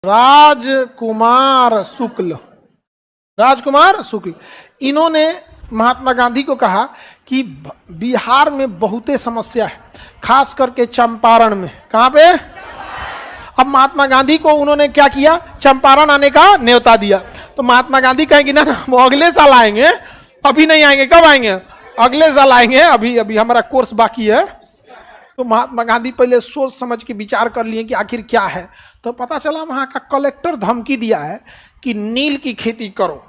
राजकुमार शुक्ल। राजकुमार शुक्ल, इन्होंने महात्मा गांधी को कहा कि बिहार में बहुते समस्या है, खास करके चंपारण में। कहां पे? अब महात्मा गांधी को उन्होंने क्या किया, चंपारण आने का न्योता दिया। तो महात्मा गांधी कहेंगे ना वो अगले साल आएंगे, अभी नहीं आएंगे। कब आएंगे? अगले साल आएंगे, अभी अभी हमारा कोर्स बाकी है। तो महात्मा गांधी पहले सोच समझ के विचार कर लिए कि आखिर क्या है। तो पता चला वहां का कलेक्टर धमकी दिया है कि नील की खेती करो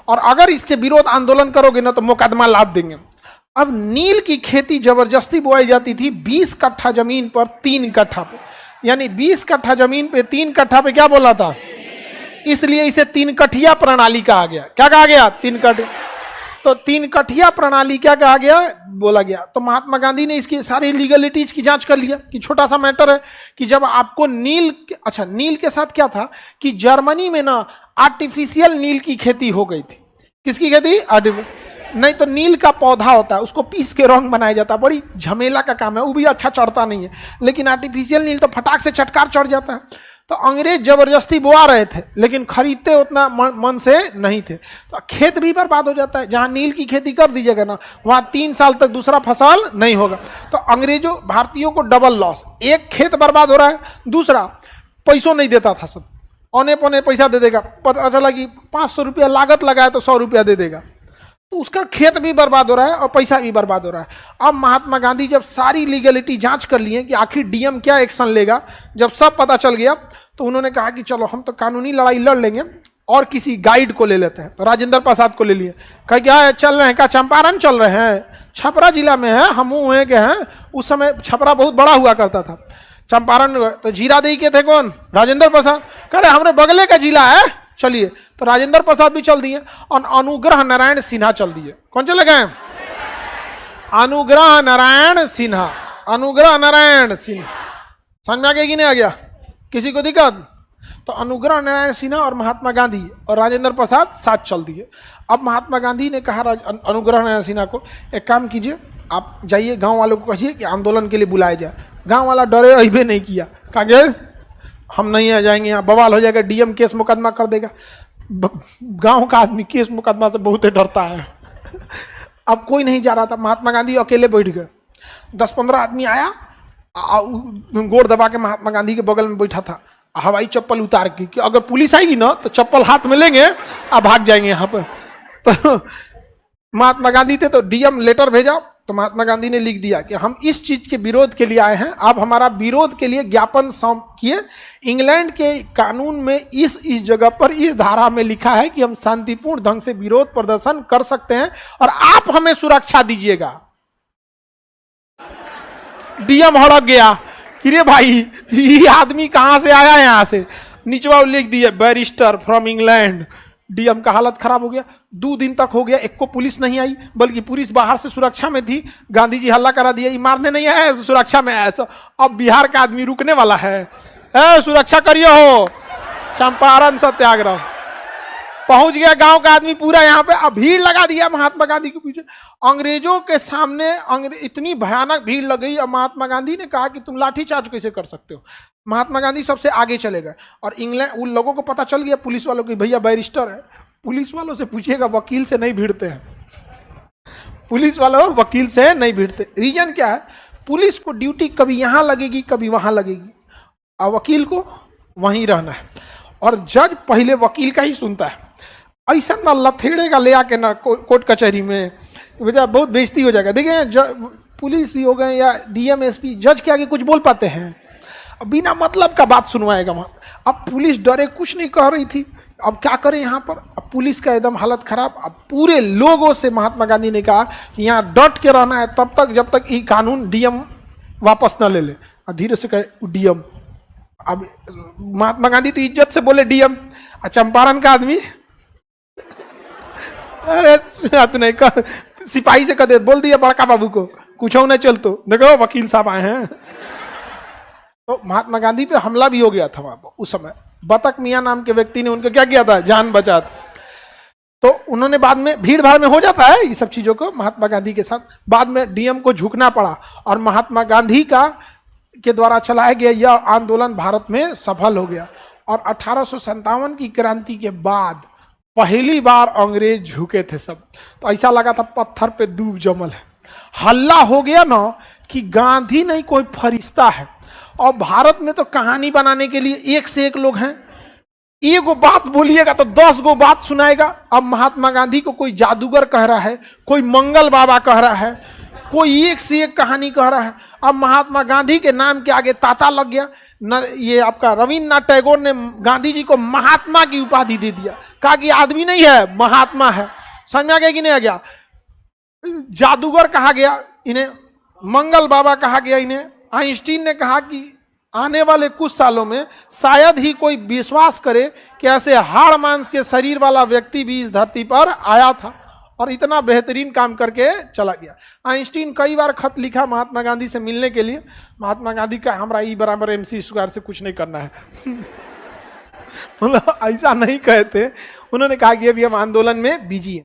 और अगर इसके विरोध आंदोलन करोगे ना तो मुकदमा लाद देंगे। अब नील की खेती जबरदस्ती बोई जाती थी 20 कट्ठा जमीन पर 3 कट्ठा पे, यानी 20 कट्ठा जमीन पे 3 कट्ठा पे क्या बोला था, इसलिए इसे 3 कठिया प्रणाली कहा गया। क्या कहा गया? 3 कठिया। तो 3 कठिया प्रणाली क्या कहा गया, बोला गया। तो महात्मा गांधी ने इसकी सारी लीगलिटीज की जांच कर लिया कि छोटा सा मैटर है कि जब आपको नील, अच्छा नील के साथ क्या था कि जर्मनी में ना आर्टिफिशियल नील की खेती हो गई थी। किसकी खेती? नहीं तो नील का पौधा होता है, उसको पीस के रंग बनाया जाता है, बड़ी झमेला का काम है, वो भी अच्छा चढ़ता नहीं है। लेकिन आर्टिफिशियल नील तो फटाक से चटकार चढ़ जाता है। तो अंग्रेज जबरदस्ती बोआ रहे थे लेकिन खरीदते उतना मन से नहीं थे, तो खेत भी बर्बाद हो जाता है। जहां नील की खेती कर दीजिएगा ना वहां 3 साल तक दूसरा फसल नहीं होगा। तो अंग्रेजों भारतीयों को डबल लॉस, एक खेत बर्बाद हो रहा है, दूसरा पैसों नहीं देता था, सब औने पौने पैसा दे देगा। पता चला कि 500 रुपया लागत लगाए तो 100 रुपया दे देगा, तो उसका खेत भी बर्बाद हो रहा है और पैसा भी बर्बाद हो रहा है। अब महात्मा गांधी जब सारी लीगलिटी जांच कर लिए कि आखिर डीएम क्या एक्शन लेगा, जब सब पता चल गया तो उन्होंने कहा कि चलो हम तो कानूनी लड़ाई लड़ लेंगे और किसी गाइड को ले लेते हैं। तो राजेंद्र प्रसाद को ले लिए। कहा क्या चल रहे हैं? क्या चंपारण चल रहे हैं? छपरा जिला में है, हम वहीं के हैं। उस समय छपरा बहुत बड़ा हुआ करता था। चंपारण तो जीरादेई के थे कौन? राजेंद्र प्रसाद। कह रहे हमारे बगले का जिला है, चलिए। तो राजेंद्र प्रसाद भी चल दिए और अनुग्रह नारायण सिन्हा चल दिए। कौन चले गए? अनुग्रह नारायण सिन्हा। अनुग्रह नारायण सिन्हा समझ में आ गया कि नहीं आ गया? किसी को दिक्कत? तो अनुग्रह नारायण सिन्हा और महात्मा गांधी और राजेंद्र प्रसाद साथ चल दिए। अब महात्मा गांधी ने कहा अनुग्रह नारायण सिन्हा को, एक काम कीजिए, आप जाइए गांव वालों को कहिए कि आंदोलन के लिए बुलाया जाए। गांव वाला डरे अहिबे नहीं किया, कहा गए हम नहीं आ जाएंगे, यहाँ बवाल हो जाएगा, डीएम केस मुकदमा कर देगा। गांव का आदमी केस मुकदमा से बहुत डरता है। अब कोई नहीं जा रहा था, महात्मा गांधी अकेले बैठ गए। 10-15 आदमी आया, गोड़ दबा के महात्मा गांधी के बगल में बैठा था, हवाई चप्पल उतार के कि अगर पुलिस आएगी ना तो चप्पल हाथ में लेंगे और भाग जाएंगे यहाँ पर। तो महात्मा गांधी थे तो डीएम लेटर भेजा। तो महात्मा गांधी ने लिख दिया कि हम इस चीज के विरोध के लिए आए हैं, आप हमारा विरोध के लिए ज्ञापन किए। इंग्लैंड के कानून में इस जगह पर इस धारा में लिखा है कि हम शांतिपूर्ण ढंग से विरोध प्रदर्शन कर सकते हैं और आप हमें सुरक्षा दीजिएगा। डीएम हड़क गया कि रे भाई ये आदमी कहां से आया? यहां से निचवा लिख दिया बैरिस्टर फ्रॉम इंग्लैंड। डीएम का हालत खराब हो गया। 2 दिन तक हो गया, एक को पुलिस नहीं आई, बल्कि पुलिस बाहर से सुरक्षा में थी। गांधी जी हल्ला करा दिया, मारने नहीं आया, सुरक्षा में आया। अब बिहार का आदमी रुकने वाला है, सुरक्षा करिए हो। चंपारण सत्याग्रह पहुंच गया, गांव का आदमी पूरा यहाँ पे। अब भीड़ लगा दिया महात्मा गांधी के पीछे। अंग्रेजों के सामने इतनी भयानक भीड़ लग गई। अब महात्मा गांधी ने कहा कि तुम लाठीचार्ज कैसे कर सकते हो। महात्मा गांधी सबसे आगे चले गए और इंग्लैंड उन लोगों को पता चल गया, पुलिस वालों को, भैया बैरिस्टर है। पुलिस वालों से पूछिएगा, वकील से नहीं भिड़ते हैं। पुलिस वालों वकील से नहीं भिड़ते। रीजन क्या है? पुलिस को ड्यूटी कभी यहां लगेगी कभी वहां लगेगी, और वकील को वहीं रहना है। और जज पहले वकील का ही सुनता है। ऐसा ना लथेड़ेगा ले आके ना कोर्ट कचहरी में, बेटा बहुत बेइज्जती हो जाएगा। देखिए पुलिस ही हो गए या डीएम एसपी, जज के आगे कुछ बोल पाते हैं? बिना मतलब का बात सुनवाएगा वहाँ। अब पुलिस डरे, कुछ नहीं कह रही थी। अब क्या करें यहाँ पर? अब पुलिस का एकदम हालत खराब। अब पूरे लोगों से महात्मा गांधी ने कहा कि यहाँ डट के रहना है तब तक जब तक ये कानून डीएम वापस ना ले ले। धीरे से कहे डीएम। अब महात्मा गांधी तो इज्जत से बोले डीएम, चंपारण का आदमी अरे नहीं कह, सिपाही से कह दे, बोल दिया बड़का बाबू को कुछ हो ना चल, तो देखो वकील साहब आए हैं। तो महात्मा गांधी पे हमला भी हो गया था वहां उस समय। बतक मियां नाम के व्यक्ति ने उनका क्या किया था? जान बचा था। तो उन्होंने बाद में, भीड़ भाड़ में हो जाता है ये सब चीजों को, महात्मा गांधी के साथ बाद में डीएम को झुकना पड़ा और महात्मा गांधी के द्वारा चलाया गया यह आंदोलन भारत में सफल हो गया। और 1857 की क्रांति के बाद पहली बार अंग्रेज झुके थे सब। तो ऐसा लगा था पत्थर पे दूब जमल है। हल्ला हो गया ना कि गांधी नहीं कोई फरिश्ता है। और भारत में तो कहानी बनाने के लिए एक से एक लोग हैं, एक गो बात बोलिएगा तो 10 गो बात सुनाएगा। अब महात्मा गांधी को कोई जादूगर कह रहा है, कोई मंगल बाबा कह रहा है, कोई एक से एक कहानी कह रहा है। अब महात्मा गांधी के नाम के आगे ताता लग गया। ये आपका रविन्द्रनाथ टैगोर ने गांधी जी को महात्मा की उपाधि दे दिया, कहा कि आदमी नहीं है महात्मा है। समझ में आ गया कि नहीं आ गया? जादूगर कहा गया इन्हें, मंगल बाबा कहा गया इन्हें। आइंस्टीन ने कहा कि आने वाले कुछ सालों में शायद ही कोई विश्वास करे कि ऐसे हाड़ मांस के शरीर वाला व्यक्ति भी इस धरती पर आया था और इतना बेहतरीन काम करके चला गया। आइंस्टीन कई बार खत लिखा महात्मा गांधी से मिलने के लिए। महात्मा गांधी का हमरा ई बराबर MC स्क्वायर से कुछ नहीं करना है मतलब ऐसा नहीं कहते। उन्होंने कहा कि अभी हम आंदोलन में बिजी हैं।